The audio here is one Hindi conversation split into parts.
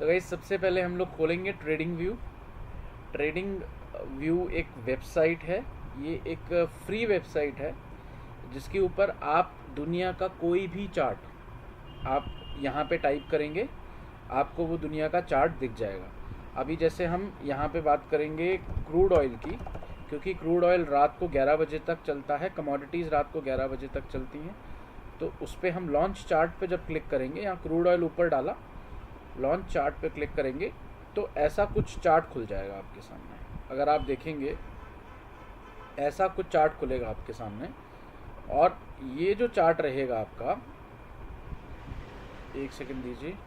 तो गाइस सबसे पहले हम लोग खोलेंगे ट्रेडिंग व्यू। ट्रेडिंग व्यू एक वेबसाइट है, ये एक फ्री वेबसाइट है जिसके ऊपर आप दुनिया का कोई भी चार्ट आप यहाँ पे टाइप करेंगे, आपको वो दुनिया का चार्ट दिख जाएगा। अभी जैसे हम यहाँ पे बात करेंगे क्रूड ऑयल की, क्योंकि क्रूड ऑयल रात को 11 बजे तक चलता है, कमोडिटीज़ रात को 11 बजे तक चलती हैं। तो उस पर हम लॉन्च चार्ट पे जब क्लिक करेंगे, यहाँ क्रूड ऑयल ऊपर डाला, लॉन्च चार्ट पे क्लिक करेंगे तो ऐसा कुछ चार्ट खुल जाएगा आपके सामने। अगर आप देखेंगे ऐसा कुछ चार्ट खुलेगा आपके सामने, और ये जो चार्ट रहेगा आपका, एक सेकंड दीजिए,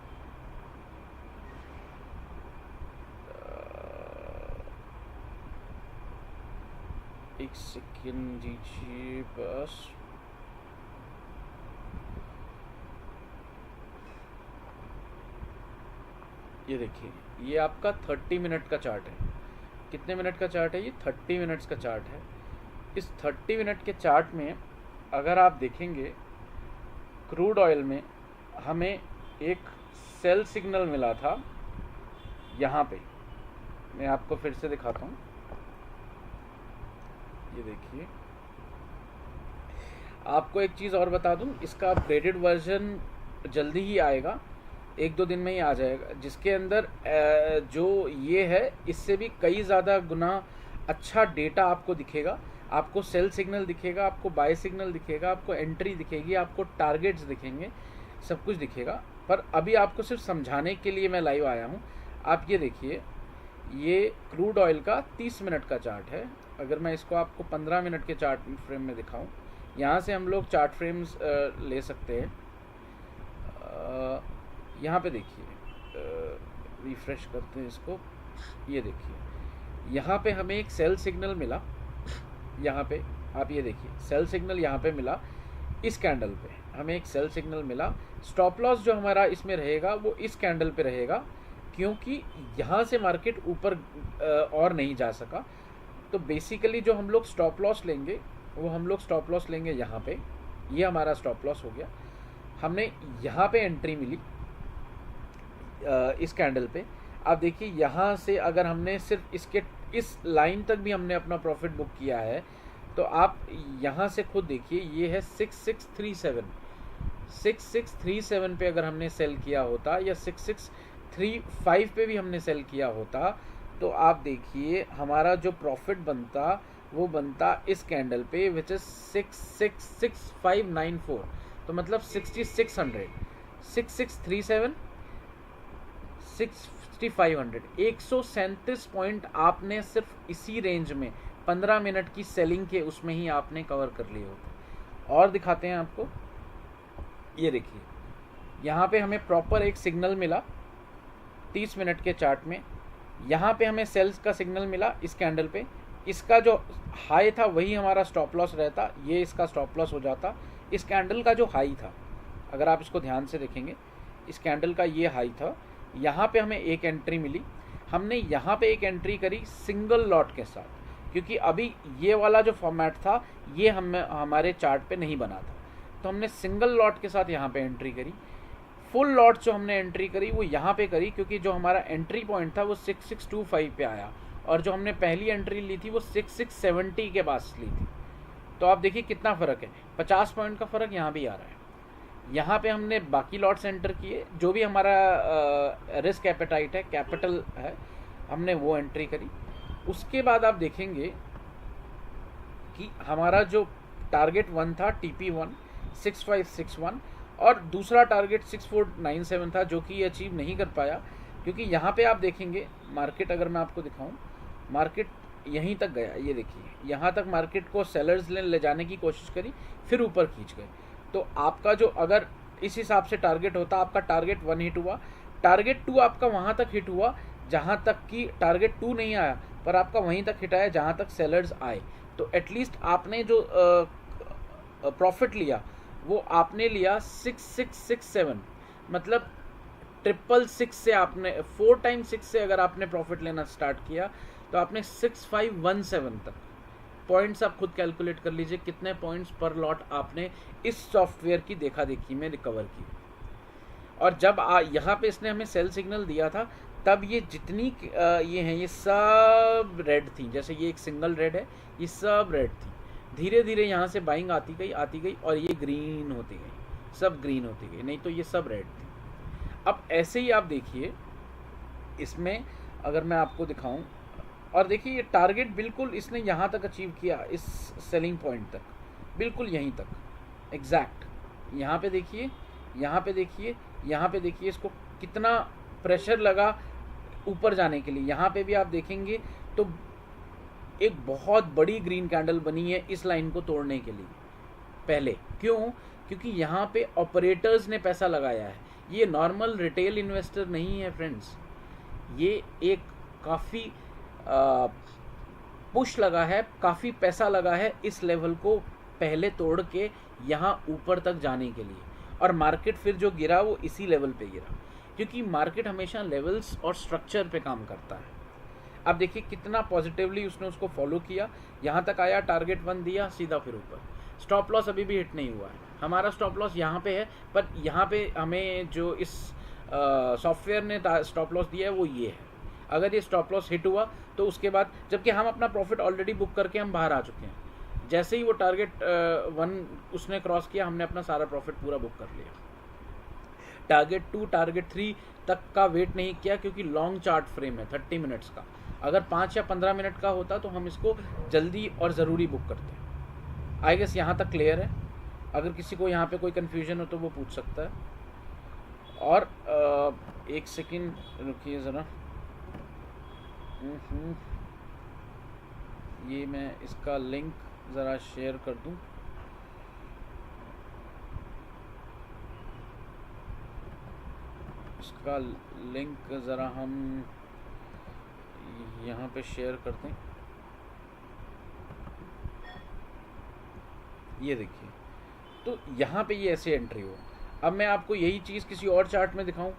एक सेकंड दीजिए बस। ये देखिए, ये आपका 30 मिनट का चार्ट है। कितने मिनट का चार्ट है? ये 30 मिनट्स का चार्ट है। इस 30 मिनट के चार्ट में अगर आप देखेंगे, क्रूड ऑयल में हमें एक सेल सिग्नल मिला था यहाँ पे। मैं आपको फिर से दिखाता हूँ, ये देखिए। आपको एक चीज़ और बता दूँ, इसका अपग्रेडेड वर्जन जल्दी ही आएगा, 1-2 दिन में ही आ जाएगा, जिसके अंदर जो ये है इससे भी कई ज़्यादा गुना अच्छा डेटा आपको दिखेगा। आपको सेल सिग्नल दिखेगा, आपको बाय सिग्नल दिखेगा, आपको एंट्री दिखेगी, आपको टारगेट्स दिखेंगे, सब कुछ दिखेगा। पर अभी आपको सिर्फ समझाने के लिए मैं लाइव आया हूँ। आप ये देखिए, ये क्रूड ऑयल का 30 मिनट का चार्ट है। अगर मैं इसको आपको 15 मिनट के चार्ट फ्रेम में दिखाऊं, यहाँ से हम लोग चार्ट फ्रेम्स ले सकते हैं। यहाँ पे देखिए, रिफ्रेश करते हैं इसको। ये देखिए, यहाँ पे हमें एक सेल सिग्नल मिला। यहाँ पे आप ये देखिए, सेल सिग्नल यहाँ पे मिला। इस कैंडल पे हमें एक सेल सिग्नल मिला। स्टॉप लॉस जो हमारा इसमें रहेगा वो इस कैंडल पे रहेगा, क्योंकि यहाँ से मार्केट ऊपर और नहीं जा सका। तो बेसिकली जो हम लोग स्टॉप लॉस लेंगे, वो हम लोग स्टॉप लॉस लेंगे यहाँ पे। ये हमारा स्टॉप लॉस हो गया। हमने यहाँ पे एंट्री मिली इस कैंडल पे। आप देखिए, यहाँ से अगर हमने सिर्फ इसके इस लाइन तक भी हमने अपना प्रॉफिट बुक किया है, तो आप यहाँ से खुद देखिए, ये है 6637। 6637 पे अगर हमने सेल किया होता, या 6635 पे भी हमने सेल किया होता, तो आप देखिए हमारा जो प्रॉफिट बनता वो बनता इस कैंडल पे, विच इज 666594। तो मतलब 6600, 6637, 6500, 137 पॉइंट आपने सिर्फ इसी रेंज में 15 मिनट की सेलिंग के उसमें ही आपने कवर कर लिए होते। और दिखाते हैं आपको, ये देखिए, यहाँ पे हमें प्रॉपर एक सिग्नल मिला 30 मिनट के चार्ट में। यहाँ पे हमें सेल्स का सिग्नल मिला इस कैंडल पे। इसका जो हाई था वही हमारा स्टॉप लॉस रहता, ये इसका स्टॉप लॉस हो जाता। इस कैंडल का जो हाई था, अगर आप इसको ध्यान से देखेंगे, इस कैंडल का ये हाई था। यहाँ पे हमें एक एंट्री मिली, हमने यहाँ पे एक एंट्री करी सिंगल लॉट के साथ, क्योंकि अभी ये वाला जो फॉर्मेट था ये हमारे चार्ट पे नहीं बना था, तो हमने सिंगल लॉट के साथ यहाँ पे एंट्री करी। फुल लॉट जो हमने एंट्री करी वो यहाँ पे करी, क्योंकि जो हमारा एंट्री पॉइंट था वो 6625 पे आया, और जो हमने पहली एंट्री ली थी वो 6670 के पास ली थी। तो आप देखिए कितना फ़र्क है, 50 पॉइंट का फ़र्क यहाँ भी आ रहा है। यहाँ पे हमने बाकी लॉट्स एंटर किए, जो भी हमारा रिस्क एपेटाइट है, कैपिटल है, हमने वो एंट्री करी। उसके बाद आप देखेंगे कि हमारा जो टारगेट 1 था, TP1 6561, और दूसरा टारगेट 6497 था, जो कि ये अचीव नहीं कर पाया, क्योंकि यहाँ पे आप देखेंगे मार्केट, अगर मैं आपको दिखाऊं, मार्केट यहीं तक गया। ये देखिए, यहाँ तक मार्केट को सेलर्स ले जाने की कोशिश करी, फिर ऊपर खींच गए। तो आपका जो अगर इस हिसाब से टारगेट होता, आपका टारगेट 1 हिट हुआ, टारगेट 2 आपका वहाँ तक हिट हुआ जहाँ तक कि टारगेट 2 नहीं आया, पर आपका वहीं तक हिट आया जहाँ तक सेलर्स आए। तो एटलीस्ट आपने जो प्रॉफिट लिया वो आपने लिया 6667, मतलब 666 से आपने 4 टाइम्स 6 से अगर आपने प्रॉफिट लेना स्टार्ट किया, तो आपने 6517 तक पॉइंट्स, आप खुद कैलकुलेट कर लीजिए कितने पॉइंट्स पर लॉट आपने इस सॉफ्टवेयर की देखा देखी में रिकवर की। और जब यहाँ पे इसने हमें सेल सिग्नल दिया था तब ये जितनी ये हैं ये सब रेड थी, जैसे ये एक सिंगल रेड है, ये सब रेड थी। धीरे धीरे यहाँ से बाइंग आती गई और ये ग्रीन होती गई, सब ग्रीन होती गई, नहीं तो ये सब रेड थी। अब ऐसे ही आप देखिए इसमें अगर मैं आपको दिखाऊं, और देखिए ये टारगेट बिल्कुल इसने यहाँ तक अचीव किया, इस सेलिंग पॉइंट तक, बिल्कुल यहीं तक एग्जैक्ट। यहाँ पे देखिए, यहाँ पे देखिए, यहाँ पे देखिए इसको कितना प्रेशर लगा ऊपर जाने के लिए। यहाँ पे भी आप देखेंगे तो एक बहुत बड़ी ग्रीन कैंडल बनी है इस लाइन को तोड़ने के लिए पहले। क्यों? क्योंकि यहाँ पे ऑपरेटर्स ने पैसा लगाया है, ये नॉर्मल रिटेल इन्वेस्टर नहीं है फ्रेंड्स, ये एक काफ़ी पुश लगा है, काफ़ी पैसा लगा है इस लेवल को पहले तोड़ के यहाँ ऊपर तक जाने के लिए। और मार्केट फिर जो गिरा वो इसी लेवल पे गिरा, क्योंकि मार्केट हमेशा लेवल्स और स्ट्रक्चर पे काम करता है। अब देखिए कितना पॉजिटिवली उसने उसको फॉलो किया, यहाँ तक आया, टारगेट 1 दिया, सीधा फिर ऊपर। स्टॉप लॉस अभी भी हिट नहीं हुआ है, हमारा स्टॉप लॉस यहाँ पे है, पर यहाँ पे हमें जो इस सॉफ्टवेयर ने स्टॉप लॉस दिया है वो ये है। अगर ये स्टॉप लॉस हिट हुआ तो उसके बाद, जबकि हम अपना प्रॉफिट ऑलरेडी बुक करके हम बाहर आ चुके हैं, जैसे ही वो टारगेट 1 उसने क्रॉस किया हमने अपना सारा प्रॉफिट पूरा बुक कर लिया। टारगेट 2 टारगेट 3 तक का वेट नहीं किया, क्योंकि लॉन्ग चार्ट फ्रेम है 30 मिनट्स का। अगर 5 या 15 मिनट का होता तो हम इसको जल्दी और ज़रूरी बुक करते। आई गेस यहाँ तक क्लियर है, अगर किसी को यहाँ पे कोई कन्फ्यूजन हो तो वो पूछ सकता है। और एक सेकेंड रुकिए ज़रा, ये मैं इसका लिंक ज़रा शेयर कर दूं। इसका लिंक ज़रा हम यहाँ पे शेयर कर दें। ये देखिए, तो यहाँ पे ये ऐसे एंट्री हो। अब मैं आपको यही चीज़ किसी और चार्ट में दिखाऊं,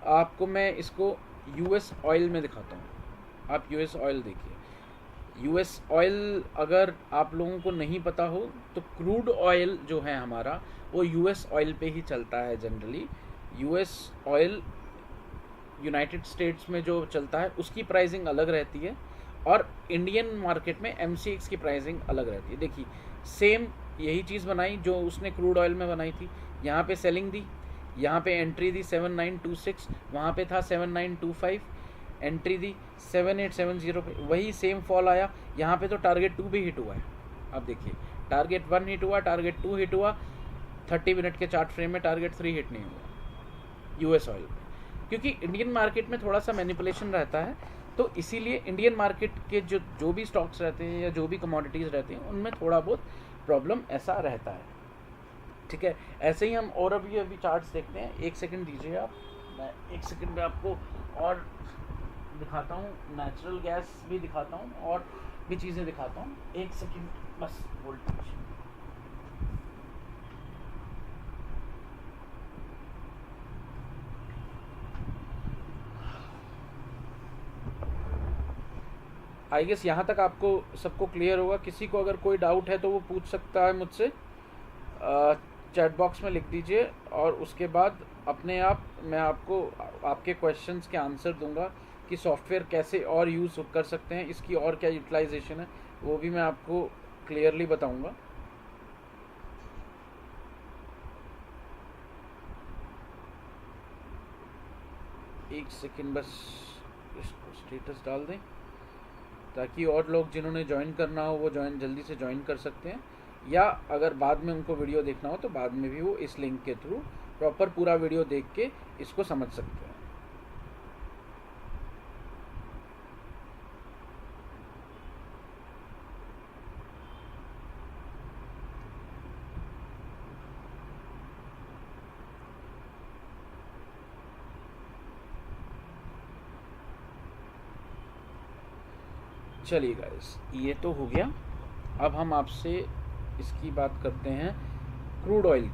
आपको मैं इसको यूएस ऑयल में दिखाता हूँ। आप यूएस ऑयल देखिए, यूएस ऑयल अगर आप लोगों को नहीं पता हो तो क्रूड ऑयल जो है हमारा वो यूएस ऑयल पे ही चलता है generally. US oil United states में जो चलता है उसकी प्राइसिंग अलग रहती है, और इंडियन मार्केट में एमसीएक्स की प्राइसिंग अलग रहती है। देखिए सेम यही चीज़ बनाई जो उसने क्रूड ऑयल में बनाई थी, यहाँ पे सेलिंग दी, यहाँ पे एंट्री दी 7926, वहाँ पे था 7925, एंट्री दी 7870 पे, वही सेम फॉल आया। यहाँ पे तो टारगेट 2 भी हिट हुआ है। अब देखिए टारगेट 1 हिट हुआ, टारगेट 2 हिट हुआ, 30 मिनट के चार्ट फ्रेम में टारगेट 3 हिट नहीं हुआ यूएस ऑयल में, क्योंकि इंडियन मार्केट में थोड़ा सा मैनिपुलेशन रहता है। तो इसीलिए इंडियन मार्केट के जो भी स्टॉक्स रहते हैं या जो भी कमोडिटीज़ रहती हैं उनमें थोड़ा बहुत प्रॉब्लम ऐसा रहता है। ठीक है, ऐसे ही हम और अभी चार्ट्स देखते हैं। एक सेकंड दीजिए आप, मैं एक सेकंड में आपको और दिखाता हूँ, नेचुरल गैस भी दिखाता हूँ और भी चीज़ें दिखाता हूँ। एक सेकंड बस होल्ड कीजिए। आई गेस यहाँ तक आपको सबको क्लियर होगा। किसी को अगर कोई डाउट है तो वो पूछ सकता है मुझसे, चैट बॉक्स में लिख दीजिए, और उसके बाद अपने आप मैं आपको आपके क्वेश्चंस के आंसर दूंगा कि सॉफ्टवेयर कैसे और यूज़ कर सकते हैं, इसकी और क्या यूटिलाइजेशन है वो भी मैं आपको क्लियरली बताऊंगा। एक सेकंड बस इसको स्टेटस डाल दें ताकि और लोग जिन्होंने ज्वाइन करना हो वो जल्दी से ज्वाइन कर सकते हैं, या अगर बाद में उनको वीडियो देखना हो तो बाद में भी वो इस लिंक के थ्रू प्रॉपर पूरा वीडियो देख के इसको समझ सकते हैं। चलिए गाइस, ये तो हो गया। अब हम आपसे इसकी बात करते हैं, क्रूड ऑयल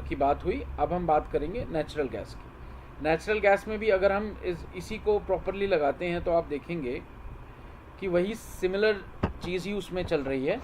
की बात हुई, अब हम बात करेंगे नेचुरल गैस की। नेचुरल गैस में भी अगर हम इसी को प्रॉपरली लगाते हैं तो आप देखेंगे कि वही सिमिलर चीज़ ही उसमें चल रही है।